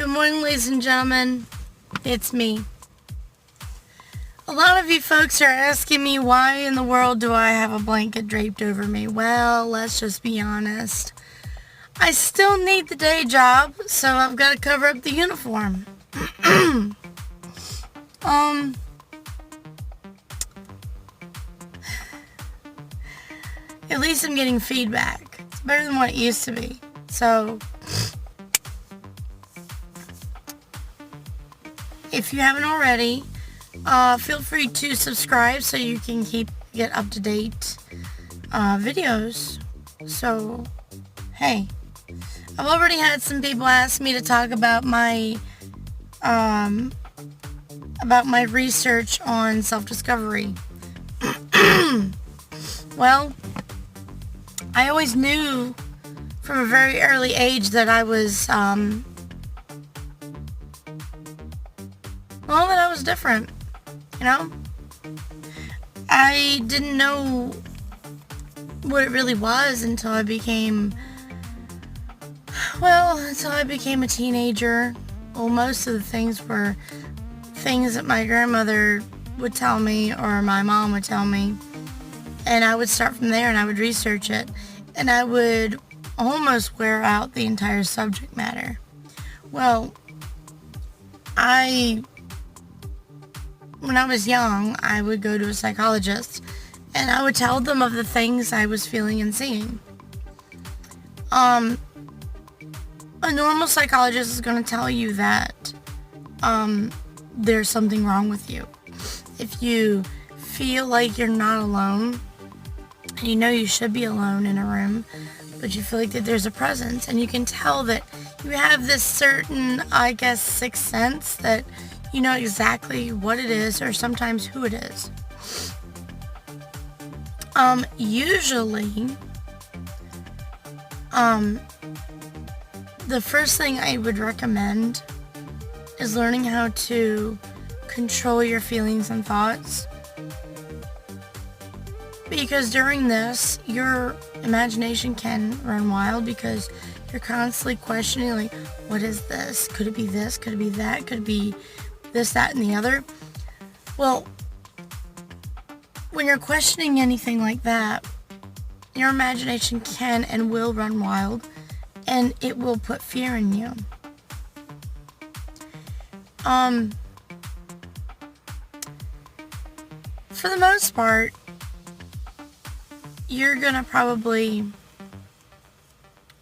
Good morning, ladies and gentlemen. It's me. A lot of you folks are asking me why in the world do I have a blanket draped over me. Well, let's just be honest. I still need the day job, so I've got to cover up the uniform. At least I'm getting feedback. It's better than what it used to be. So, if you haven't already, feel free to subscribe so you can get up-to-date videos. So, hey, I've already had some people ask me to talk about my research on self-discovery. Well, I always knew from a very early age that I was, that I was different, you know? I didn't know what it really was until I became a teenager. Well, most of the things were things that my grandmother would tell me or my mom would tell me. And I would start from there and I would research it. And I would almost wear out the entire subject matter. Well, when I was young, I would go to a psychologist and I would tell them of the things I was feeling and seeing. A normal psychologist is going to tell you that there's something wrong with you. If you feel like you're not alone, and you know you should be alone in a room, but you feel like that there's a presence, and you can tell that you have this certain, I guess, sixth sense that you know exactly what it is or sometimes who it is. Usually, the first thing I would recommend is learning how to control your feelings and thoughts. Because during this, your imagination can run wild because you're constantly questioning, like, what is this? Could it be this? Could it be that? Could it be this, that, and the other? Well, when you're questioning anything like that, your imagination can and will run wild, and it will put fear in you. For the most part, you're gonna probably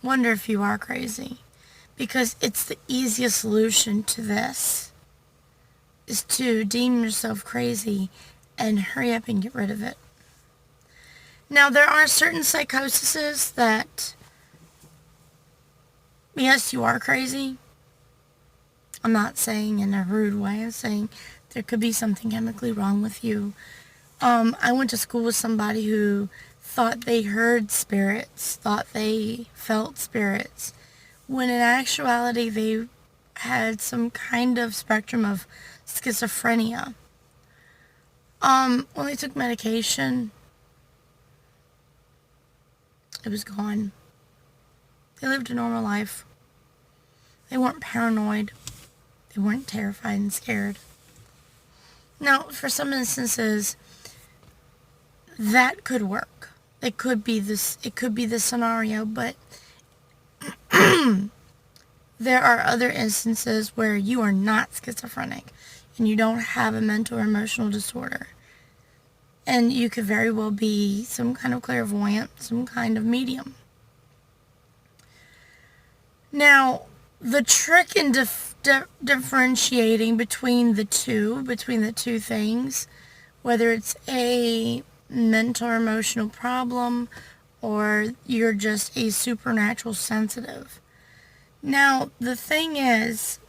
wonder if you are crazy, because it's the easiest solution to this is to deem yourself crazy and hurry up and get rid of it. Now, there are certain psychoses that, yes, you are crazy. I'm not saying in a rude way. I'm saying there could be something chemically wrong with you. I went to school with somebody who thought they heard spirits, thought they felt spirits, when in actuality they had some kind of spectrum of schizophrenia. When they took medication, it was gone. They lived a normal life. They weren't paranoid. They weren't terrified and scared. Now, for some instances, that could work. It could be this scenario, but there are other instances where you are not schizophrenic and you don't have a mental or emotional disorder. And you could very well be some kind of clairvoyant, some kind of medium. Now, the trick in differentiating between the two things, whether it's a mental or emotional problem or you're just a supernatural sensitive. Now, the thing is,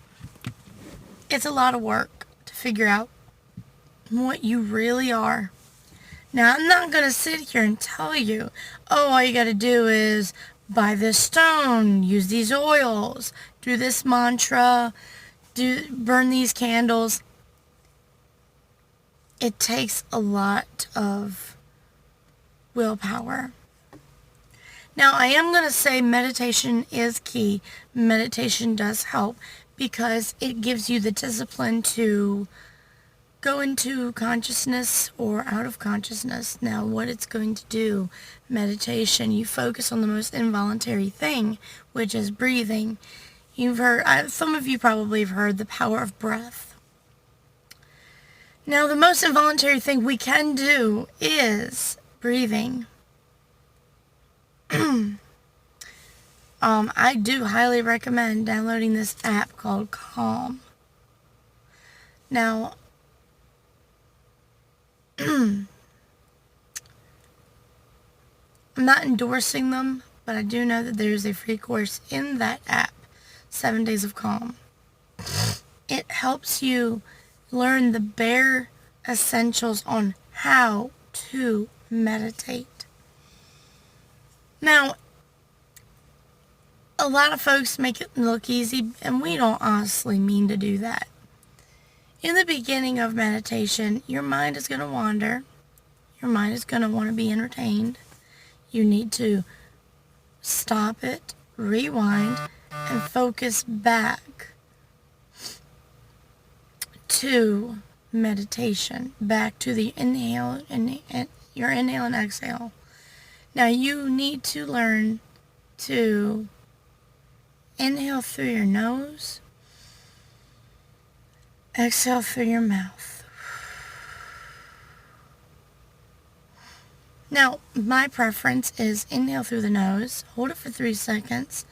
it's a lot of work to figure out what you really are. Now, I'm not going to sit here and tell you, oh, all you got to do is buy this stone, use these oils, do this mantra, burn these candles. It takes a lot of willpower. Now, I am going to say meditation is key. Meditation does help because it gives you the discipline to go into consciousness or out of consciousness. Now, what it's going to do, meditation, you focus on the most involuntary thing, which is breathing. You've heard, some of you probably have heard the power of breath. Now, the most involuntary thing we can do is breathing. I do highly recommend downloading this app called Calm. Now, I'm not endorsing them, but I do know that there's a free course in that app, 7 Days of Calm. It helps you learn the bare essentials on how to meditate. Now, a lot of folks make it look easy, and we don't honestly mean to do that. In the beginning of meditation, your mind is going to wander. Your mind is going to want to be entertained. You need to stop it, rewind, and focus back to meditation, back to the inhale and your inhale and exhale. Now you need to learn to inhale through your nose, exhale through your mouth. Now, my preference is inhale through the nose, hold it for 3 seconds,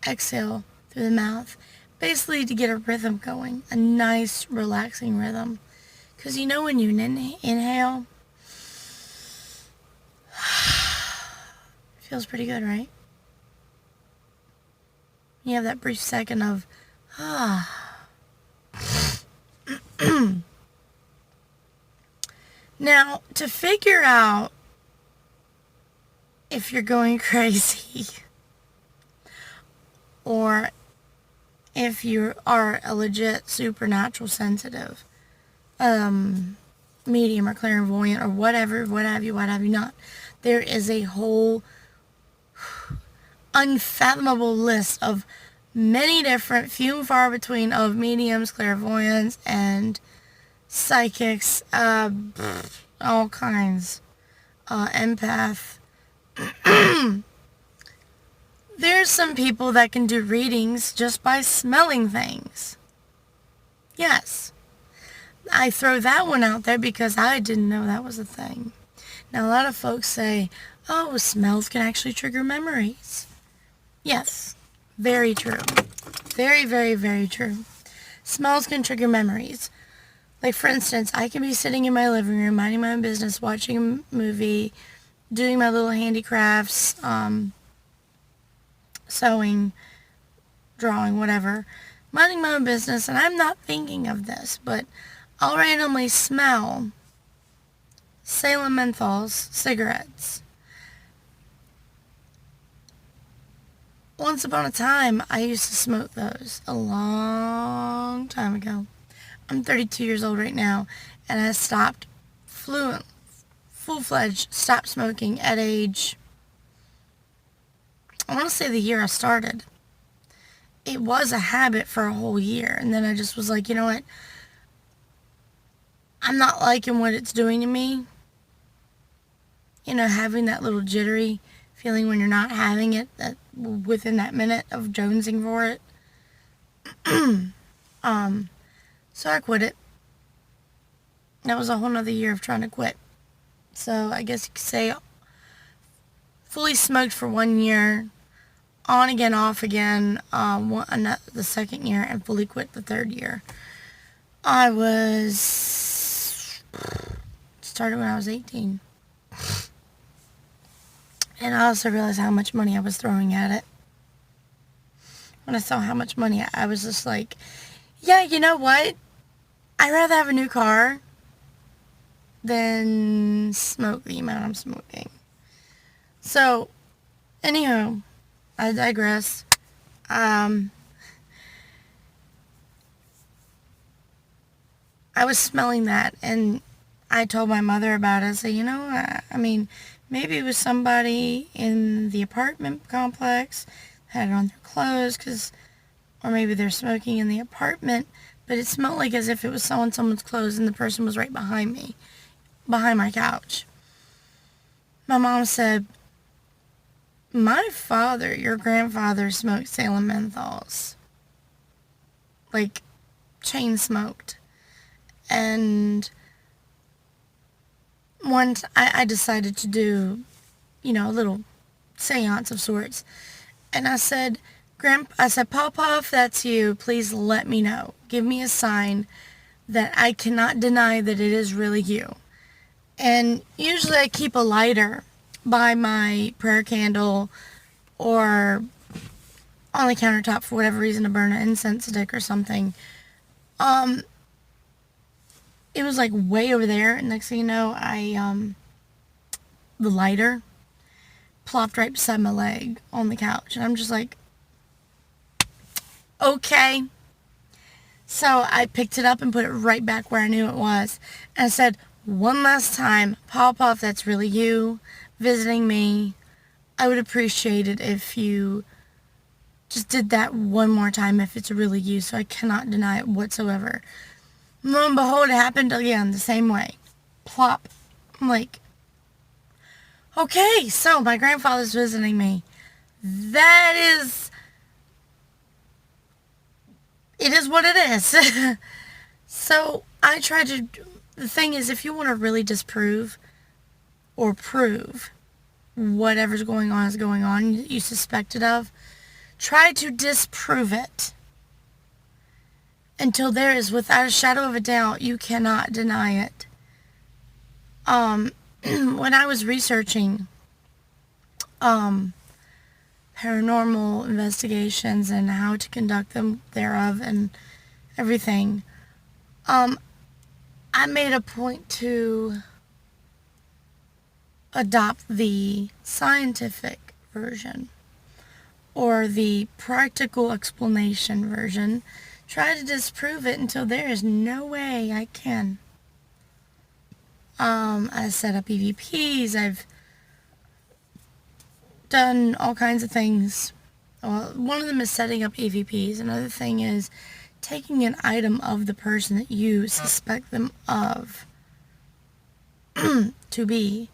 exhale through the mouth, basically to get a rhythm going, a nice, relaxing rhythm. Because you know when you inhale, it feels pretty good, right? You have that brief second of, Now, to figure out if you're going crazy or if you are a legit supernatural sensitive, medium or clairvoyant or whatever, what have you not, there is a whole unfathomable list of many different, few and far between, of mediums, clairvoyants, and psychics, all kinds, empath. There's some people that can do readings just by smelling things. Yes. I throw that one out there because I didn't know that was a thing. Now, a lot of folks say, oh, smells can actually trigger memories. Yes. Very true. Very, very, very true. Smells can trigger memories. Like, for instance, I can be sitting in my living room, minding my own business, watching a movie, doing my little handicrafts, sewing, drawing, whatever, minding my own business, and I'm not thinking of this, but I'll randomly smell Salem menthols cigarettes. Once upon a time, I used to smoke those a long time ago. I'm 32 years old right now, and I stopped full-fledged stopped smoking at age, I want to say the year I started. It was a habit for a whole year, and then I just was like, you know what? I'm not liking what it's doing to me. You know, having that little jittery feeling when you're not having it, that within that minute of jonesing for it. So I quit it. That was a whole nother year of trying to quit. So I guess you could say fully smoked for 1 year, on again, off again, the second year, and fully quit the third year. Started when I was 18. And I also realized how much money I was throwing at it. When I saw how much money, I was just like, yeah, you know what? I'd rather have a new car than smoke the amount I'm smoking. So, anywho, I digress. I was smelling that, and I told my mother about it. I said, you know, I mean, maybe it was somebody in the apartment complex had it on their clothes, because or maybe they're smoking in the apartment, but it smelled like as if it was someone's clothes and the person was right behind me, behind my couch. My mom said, my father, your grandfather, smoked Salem menthols. Like, chain smoked. And once I decided to do, a little seance of sorts. And I said, Papa, if that's you, please let me know. Give me a sign that I cannot deny that it is really you. And usually I keep a lighter by my prayer candle or on the countertop for whatever reason to burn an incense stick or something. It was like way over there, and next thing you know, the lighter plopped right beside my leg on the couch, and I'm just like, okay. So I picked it up and put it right back where I knew it was, and I said, one last time, Papa, if that's really you visiting me, I would appreciate it if you just did that one more time if it's really you, so I cannot deny it whatsoever. Lo and behold, it happened again the same way. Plop. I'm like, okay, so my grandfather's visiting me. It is what it is. So I tried to, the thing is, if you want to really disprove or prove whatever's going on is going on, you suspect it of, try to disprove it until there is, without a shadow of a doubt, you cannot deny it. When I was researching paranormal investigations and how to conduct them thereof and everything, I made a point to adopt the scientific version or the practical explanation version. Try to disprove it until there is no way I can. I set up EVPs. I've done all kinds of things. Well, one of them is setting up EVPs. Another thing is taking an item of the person that you suspect them of to be,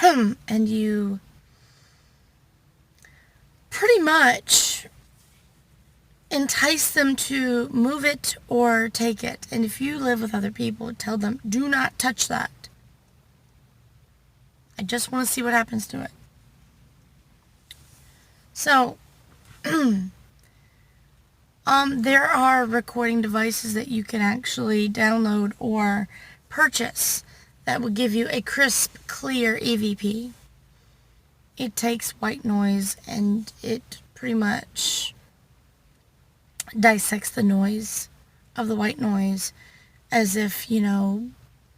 and you pretty much entice them to move it or take it. And if you live with other people, tell them, do not touch that. I just want to see what happens to it. So, there are recording devices that you can actually download or purchase that will give you a crisp, clear EVP. It takes white noise and it pretty much dissects the noise of the white noise as if, no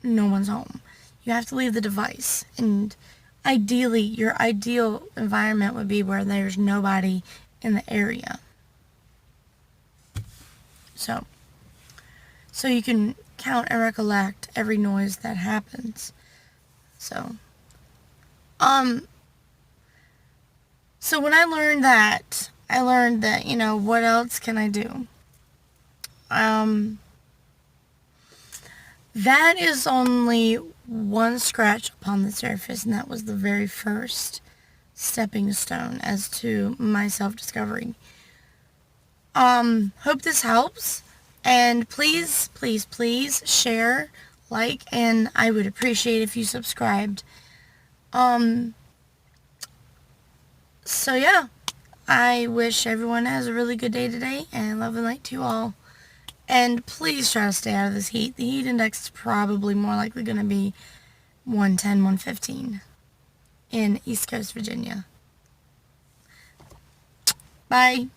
one's home. You have to leave the device, and ideally, your ideal environment would be where there's nobody in the area. So you can count and recollect every noise that happens. So when I learned that, what else can I do? That is only one scratch upon the surface, and that was the very first stepping stone as to my self-discovery. Hope this helps, and please, please, please share, like, and I would appreciate if you subscribed. So yeah, I wish everyone has a really good day today, and love and light to you all. And please try to stay out of this heat. The heat index is probably more likely going to be 110, 115 in East Coast Virginia. Bye.